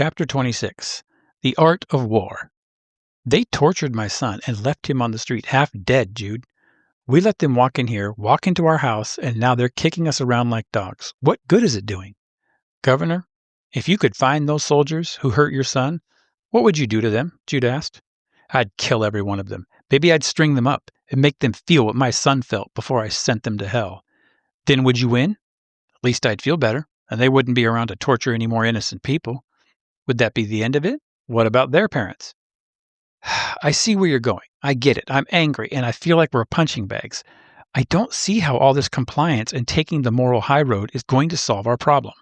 Chapter 26 The Art of War. They tortured my son and left him on the street half dead, Jude. We let them walk in here, walk into our house, and now they're kicking us around like dogs. What good is it doing? Governor, if you could find those soldiers who hurt your son, what would you do to them? Jude asked. I'd kill every one of them. Maybe I'd string them up and make them feel what my son felt before I sent them to hell. Then would you win? At least I'd feel better, and they wouldn't be around to torture any more innocent people. Would that be the end of it? What about their parents? I see where you're going. I get it. I'm angry, and I feel like we're punching bags. I don't see how all this compliance and taking the moral high road is going to solve our problem.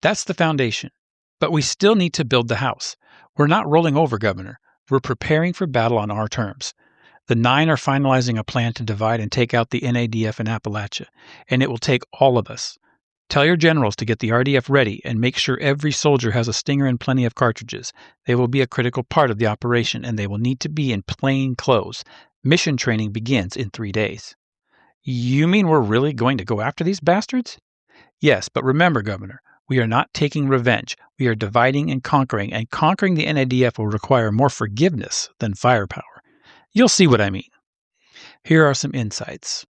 That's the foundation. But we still need to build the house. We're not rolling over, Governor. We're preparing for battle on our terms. The 9 are finalizing a plan to divide and take out the NADF in Appalachia, and it will take all of us. Tell your generals to get the RDF ready and make sure every soldier has a stinger and plenty of cartridges. They will be a critical part of the operation, and they will need to be in plain clothes. Mission training begins in 3 days. You mean we're really going to go after these bastards? Yes, but remember, Governor, we are not taking revenge. We are dividing and conquering the NADF will require more forgiveness than firepower. You'll see what I mean. Here are some insights.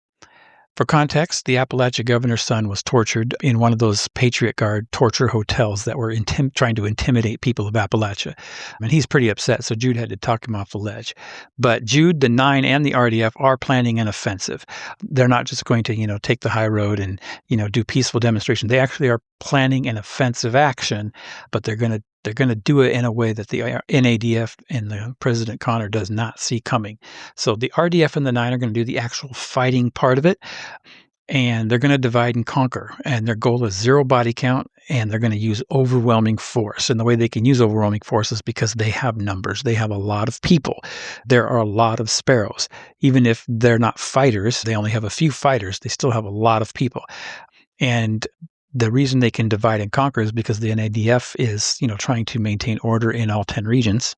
For context, the Appalachia Governor's son was tortured in one of those Patriot Guard torture hotels that were trying to intimidate people of Appalachia. And he's pretty upset, so Jude had to talk him off the ledge. But Jude, the 9, and the RDF are planning an offensive. They're not just going to, take the high road and, do peaceful demonstration. They actually are planning an offensive action, but they're going to do it in a way that the NADF and the President Connor does not see coming. So the RDF and the 9 are going to do the actual fighting part of it, and they're going to divide and conquer. And their goal is 0 body count, and they're going to use overwhelming force. And the way they can use overwhelming force is because they have numbers. They have a lot of people. There are a lot of Sparrows. Even if they're not fighters, they only have a few fighters, they still have a lot of people. And the reason they can divide and conquer is because the NADF is, trying to maintain order in all 10 regions.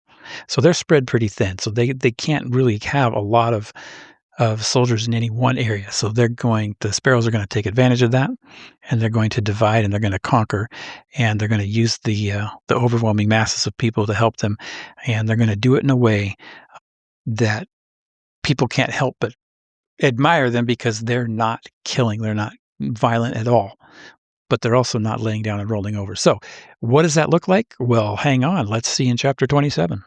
So they're spread pretty thin. So they can't really have a lot of soldiers in any one area. So the Sparrows are going to take advantage of that, and they're going to divide and they're going to conquer, and they're going to use the overwhelming masses of people to help them, and they're going to do it in a way that people can't help but admire them because they're not killing, they're not violent at all. But they're also not laying down and rolling over. So what does that look like? Well, hang on. Let's see in chapter 27.